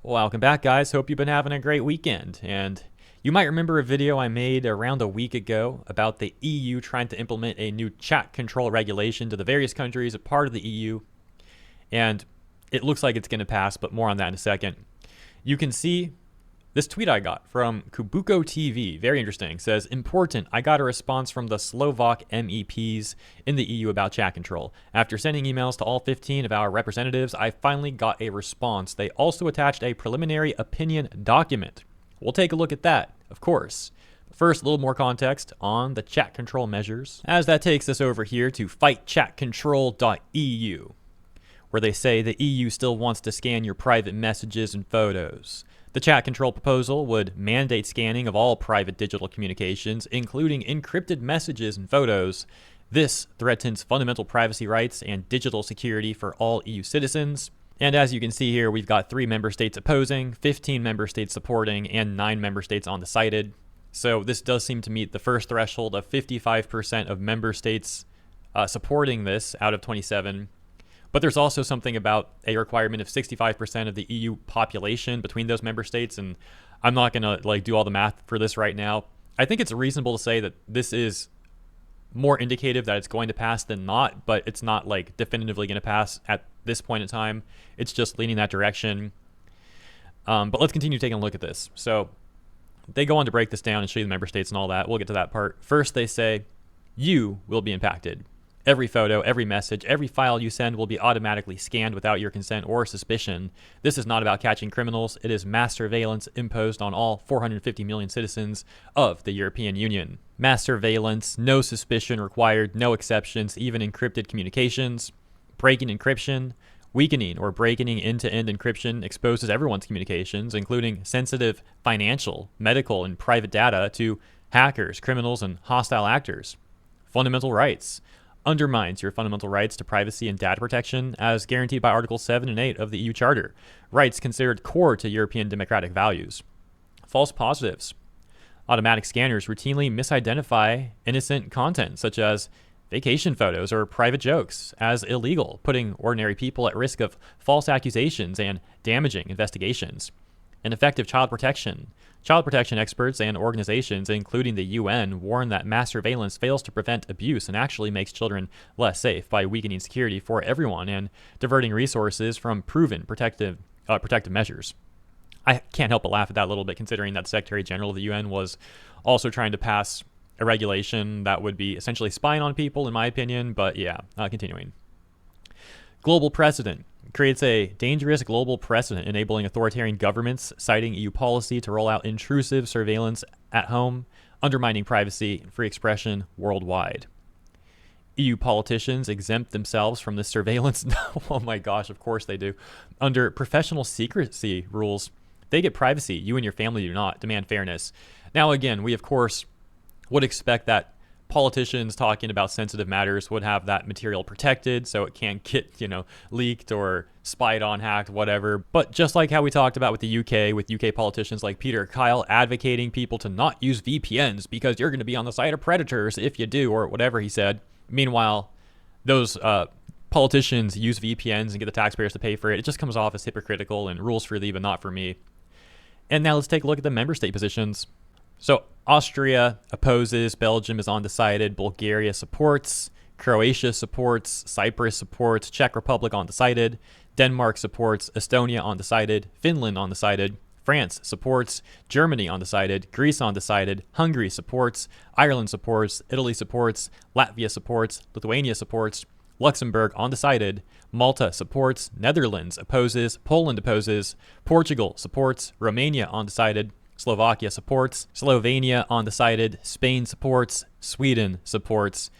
Welcome back, guys. Hope you've been having a great weekend. And you might remember a video I made around a week ago about the EU trying to implement a new chat control regulation to the various countries a part of the EU. And it looks like it's going to pass, but more on that in a second. You can see this tweet I got from Kubuko TV, very interesting, says, important, I got a response from the Slovak MEPs in the EU about chat control. After sending emails to all 15 of our representatives, I finally got a response. They also attached a preliminary opinion document. We'll take a look at that, of course. But first, a little more context on the chat control measures, as that takes us over here to fightchatcontrol.eu, where they say the EU still wants to scan your private messages and photos. The chat control proposal would mandate scanning of all private digital communications, including encrypted messages and photos. This threatens fundamental privacy rights and digital security for all EU citizens. And as you can see here, we've got 3 member states opposing, 15 member states supporting, and 9 member states undecided. So this does seem to meet the first threshold of 55% of member states supporting this out of 27. But there's also something about a requirement of 65% of the EU population between those member states, and I'm not going to do all the math for this right now. I think it's reasonable to say that this is more indicative that it's going to pass than not, but it's not definitively going to pass at this point in time. It's just leaning that direction. But let's continue taking a look at this. So they go on to break this down and show you the member states and all that. We'll get to that part. First, they say, you will be impacted. Every photo, every message, every file you send will be automatically scanned without your consent or suspicion. This is not about catching criminals. It is mass surveillance imposed on all 450 million citizens of the European Union. Mass surveillance, no suspicion required, no exceptions, even encrypted communications. Breaking encryption, weakening or breaking end-to-end encryption exposes everyone's communications, including sensitive financial, medical, and private data to hackers, criminals, and hostile actors. Fundamental rights. Undermines your fundamental rights to privacy and data protection as guaranteed by Articles 7 and 8 of the EU Charter, rights considered core to European democratic values. False positives. Automatic scanners routinely misidentify innocent content, such as vacation photos or private jokes, as illegal, putting ordinary people at risk of false accusations and damaging investigations. Ineffective child protection. Child protection experts and organizations, including the UN, warn that mass surveillance fails to prevent abuse and actually makes children less safe by weakening security for everyone and diverting resources from proven protective measures. I can't help but laugh at that a little bit, considering that the Secretary General of the UN was also trying to pass a regulation that would be essentially spying on people, in my opinion. But yeah, continuing. Global precedent. Creates a dangerous global precedent enabling authoritarian governments citing EU policy to roll out intrusive surveillance at home, undermining privacy and free expression worldwide. EU politicians exempt themselves from this surveillance. Oh my gosh, of course they do. Under professional secrecy rules, they get privacy. You and your family do not. Demand fairness. Now again, we of course would expect that politicians talking about sensitive matters would have that material protected so it can't get, leaked or spied on, hacked, whatever. But just like how we talked about with the UK, with UK politicians like Peter Kyle advocating people to not use VPNs because you're going to be on the side of predators if you do, or whatever he said. Meanwhile, those politicians use VPNs and get the taxpayers to pay for it. It just comes off as hypocritical and rules for thee, but not for me. And now let's take a look at the member state positions. So Austria opposes, Belgium is undecided, Bulgaria supports, Croatia supports, Cyprus supports, Czech Republic undecided, Denmark supports, Estonia undecided, Finland undecided, France supports, Germany undecided, Greece undecided, Hungary supports, Ireland supports, Italy supports, Latvia supports, Lithuania supports, Luxembourg undecided, Malta supports, Netherlands opposes, Poland opposes, Portugal supports, Romania undecided, Slovakia supports, Slovenia undecided, Spain supports, Sweden supports,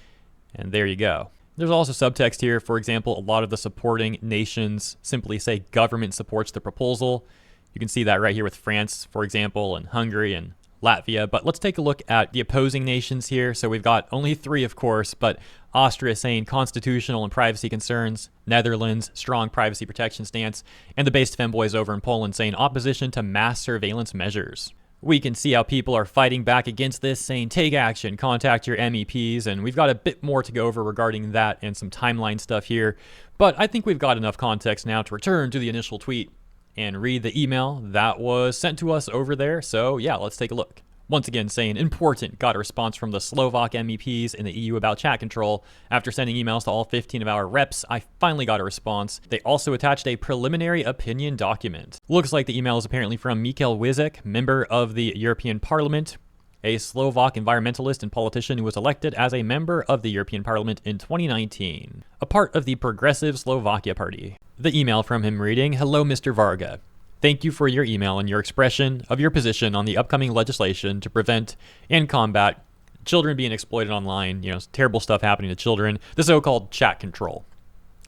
and there you go. There's also subtext here. For example, a lot of the supporting nations simply say government supports the proposal. You can see that right here with France, for example, and Hungary and Latvia. But let's take a look at the opposing nations here. So we've got only 3, of course, but Austria saying constitutional and privacy concerns, Netherlands, strong privacy protection stance, and the based femboys over in Poland saying opposition to mass surveillance measures. We can see how people are fighting back against this, saying take action, contact your MEPs, and we've got a bit more to go over regarding that and some timeline stuff here. But I think we've got enough context now to return to the initial tweet and read the email that was sent to us over there. So yeah, let's take a look. Once again saying important, got a response from the Slovak MEPs in the EU about chat control. After sending emails to all 15 of our reps, I finally got a response. They also attached a preliminary opinion document. Looks like the email is apparently from Michal Wizek, member of the European Parliament, a Slovak environmentalist and politician who was elected as a member of the European Parliament in 2019, a part of the Progressive Slovakia Party. The email from him reading, "Hello, Mr. Varga. Thank you for your email and your expression of your position on the upcoming legislation to prevent and combat children being exploited online, terrible stuff happening to children, the so-called chat control.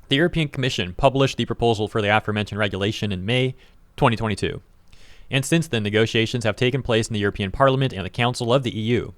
The European Commission published the proposal for the aforementioned regulation in May 2022. And since then, negotiations have taken place in the European Parliament and the Council of the EU.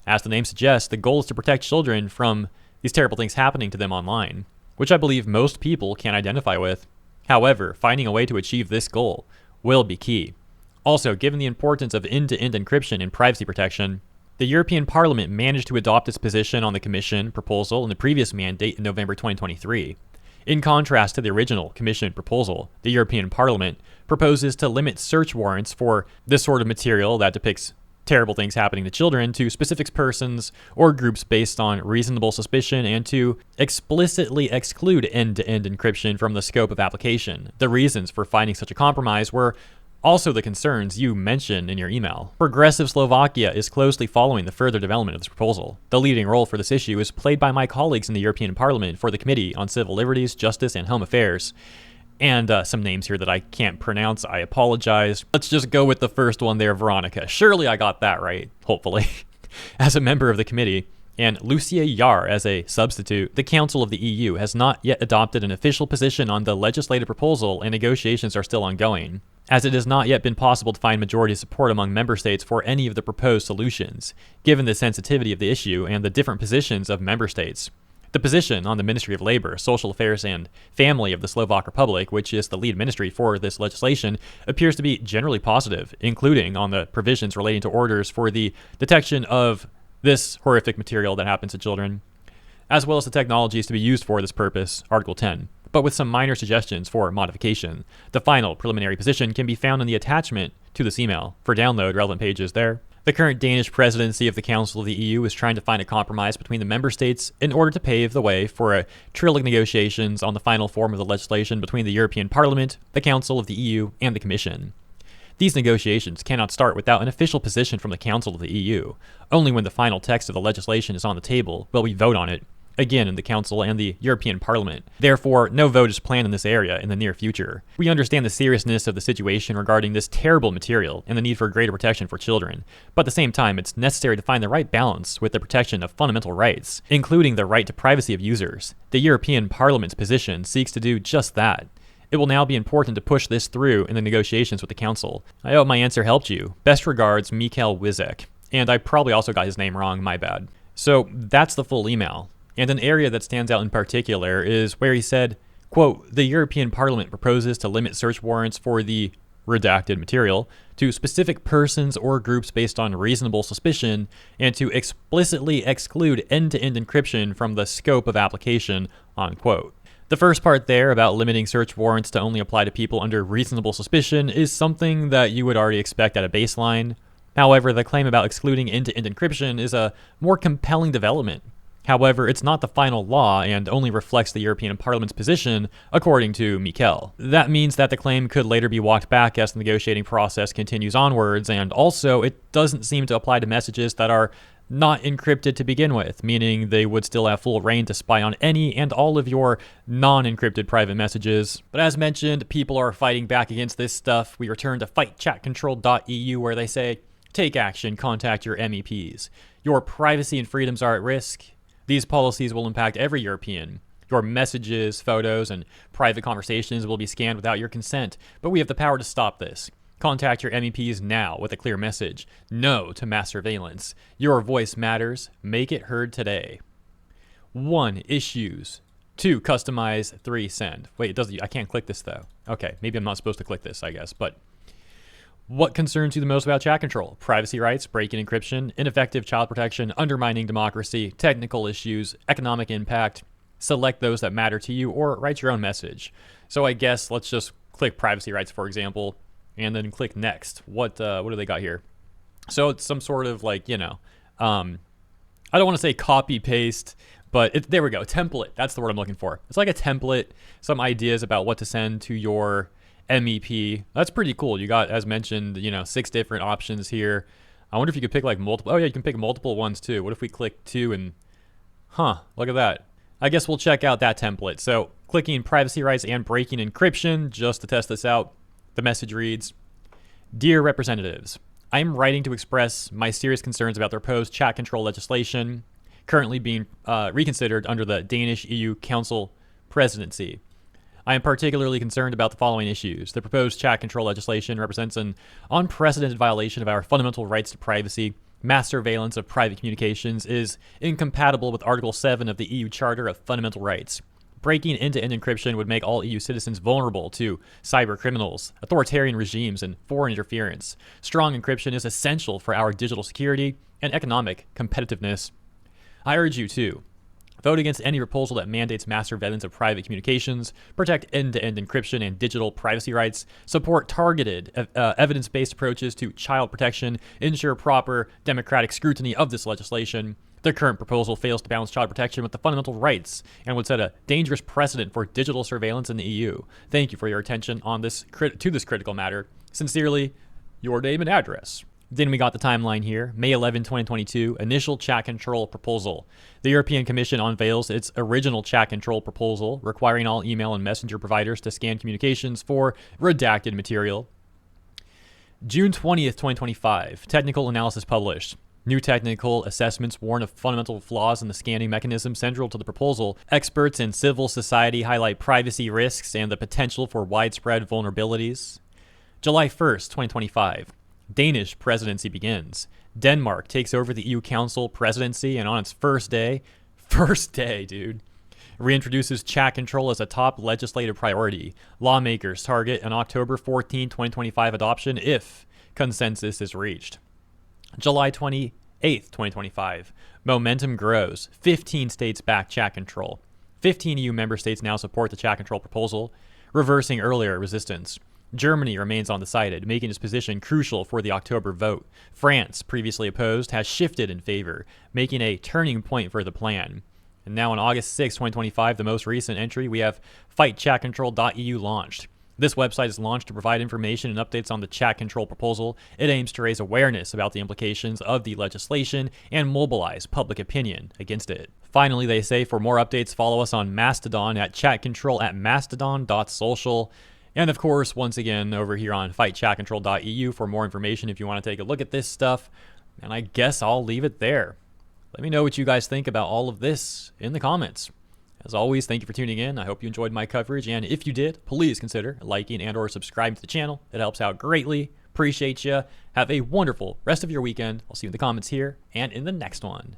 As the name suggests, the goal is to protect children from these terrible things happening to them online, which I believe most people can identify with. However, finding a way to achieve this goal will be key. Also, given the importance of end-to-end encryption and privacy protection, the European Parliament managed to adopt its position on the Commission proposal in the previous mandate in November 2023. In contrast to the original Commission proposal, the European Parliament proposes to limit search warrants for this sort of material that depicts terrible things happening to children to specific persons or groups based on reasonable suspicion, and to explicitly exclude end-to-end encryption from the scope of application. The reasons for finding such a compromise were also the concerns you mentioned in your email. Progressive Slovakia is closely following the further development of this proposal. The leading role for this issue is played by my colleagues in the European Parliament for the Committee on Civil Liberties, Justice, and Home Affairs. And some names here that I can't pronounce, I apologize. Let's just go with the first one there, Veronica. Surely I got that right, hopefully. As a member of the committee, and Lucia Yar as a substitute, the Council of the EU has not yet adopted an official position on the legislative proposal, and negotiations are still ongoing, as it has not yet been possible to find majority support among member states for any of the proposed solutions, given the sensitivity of the issue and the different positions of member states. The position on the Ministry of Labor, Social Affairs, and Family of the Slovak Republic, which is the lead ministry for this legislation, appears to be generally positive, including on the provisions relating to orders for the detection of this horrific material that happens to children, as well as the technologies to be used for this purpose, Article 10, but with some minor suggestions for modification. The final preliminary position can be found in the attachment to this email. For download, relevant pages there. The current Danish presidency of the Council of the EU is trying to find a compromise between the member states in order to pave the way for a trillion negotiations on the final form of the legislation between the European Parliament, the Council of the EU, and the Commission. These negotiations cannot start without an official position from the Council of the EU. Only when the final text of the legislation is on the table will we vote on it, again in the Council and the European Parliament. Therefore, no vote is planned in this area in the near future. We understand the seriousness of the situation regarding this terrible material and the need for greater protection for children, but at the same time, it's necessary to find the right balance with the protection of fundamental rights, including the right to privacy of users. The European Parliament's position seeks to do just that. It will now be important to push this through in the negotiations with the Council. I hope my answer helped you. Best regards, Michal Wizek. And I probably also got his name wrong, my bad. So that's the full email. And an area that stands out in particular is where he said, quote, "The European Parliament proposes to limit search warrants for the redacted material to specific persons or groups based on reasonable suspicion, and to explicitly exclude end-to-end encryption from the scope of application," unquote. The first part there about limiting search warrants to only apply to people under reasonable suspicion is something that you would already expect at a baseline. However, the claim about excluding end-to-end encryption is a more compelling development. However, it's not the final law and only reflects the European Parliament's position, according to Michal. That means that the claim could later be walked back as the negotiating process continues onwards, and also it doesn't seem to apply to messages that are not encrypted to begin with, meaning they would still have full reign to spy on any and all of your non-encrypted private messages. But as mentioned, people are fighting back against this stuff. We return to fightchatcontrol.eu, where they say, "Take action, contact your MEPs. Your privacy and freedoms are at risk. These policies will impact every European. Your messages, photos, and private conversations will be scanned without your consent, but we have the power to stop this. Contact your MEPs now with a clear message. No to mass surveillance. Your voice matters. Make it heard today." 1. Issues. 2. Customize. 3. Send. Wait, it doesn't. I can't click this though. Okay, maybe I'm not supposed to click this, I guess, but what concerns you the most about chat control? Privacy rights, breaking encryption, ineffective child protection, undermining democracy, technical issues, economic impact. Select those that matter to you or write your own message. So I guess let's just click privacy rights, for example, and then click next. What do they got here? So it's some sort of like, I don't want to say copy paste, but there we go. Template. That's the word I'm looking for. It's like a template, some ideas about what to send to your MEP. That's pretty cool. You got, as mentioned, 6 different options here. I wonder if you could pick like multiple. Oh yeah, you can pick multiple ones too. What if we click 2 and, look at that. I guess we'll check out that template. So clicking privacy rights and breaking encryption just to test this out. The message reads, "Dear representatives, I am writing to express my serious concerns about the proposed chat control legislation currently being reconsidered under the Danish EU Council presidency. I am particularly concerned about the following issues. The proposed chat control legislation represents an unprecedented violation of our fundamental rights to privacy. Mass surveillance of private communications is incompatible with Article 7 of the EU Charter of Fundamental Rights. Breaking end-to-end encryption would make all EU citizens vulnerable to cyber criminals, authoritarian regimes, and foreign interference. Strong encryption is essential for our digital security and economic competitiveness. I urge you to vote against any proposal that mandates mass surveillance of private communications, protect end-to-end encryption and digital privacy rights, support targeted evidence-based approaches to child protection, ensure proper democratic scrutiny of this legislation. The current proposal fails to balance child protection with the fundamental rights and would set a dangerous precedent for digital surveillance in the EU. Thank you for your attention on this to this critical matter. Sincerely, your name and address." Then we got the timeline here. May 11, 2022, initial chat control proposal. The European Commission unveils its original chat control proposal, requiring all email and messenger providers to scan communications for redacted material. June 20th, 2025, technical analysis published. New technical assessments warn of fundamental flaws in the scanning mechanism central to the proposal. Experts in civil society highlight privacy risks and the potential for widespread vulnerabilities. July 1st, 2025. Danish presidency begins. Denmark takes over the EU Council presidency, and on its first day, dude, reintroduces chat control as a top legislative priority. Lawmakers target an October 14, 2025 adoption if consensus is reached. July 28th, 2025. Momentum grows. 15 states back chat control. 15 EU member states now support the chat control proposal, reversing earlier resistance. Germany remains undecided, making its position crucial for the October vote. France, previously opposed, has shifted in favor, making a turning point for the plan. And now on August 6, 2025, the most recent entry, we have fightchatcontrol.eu launched. This website is launched to provide information and updates on the chat control proposal. It aims to raise awareness about the implications of the legislation and mobilize public opinion against it. Finally, they say for more updates, follow us on Mastodon at chatcontrol@mastodon.social. And of course, once again, over here on fightchatcontrol.eu for more information if you want to take a look at this stuff. And I guess I'll leave it there. Let me know what you guys think about all of this in the comments. As always, thank you for tuning in. I hope you enjoyed my coverage, and if you did, please consider liking and or subscribing to the channel. It helps out greatly. Appreciate you. Have a wonderful rest of your weekend. I'll see you in the comments here and in the next one.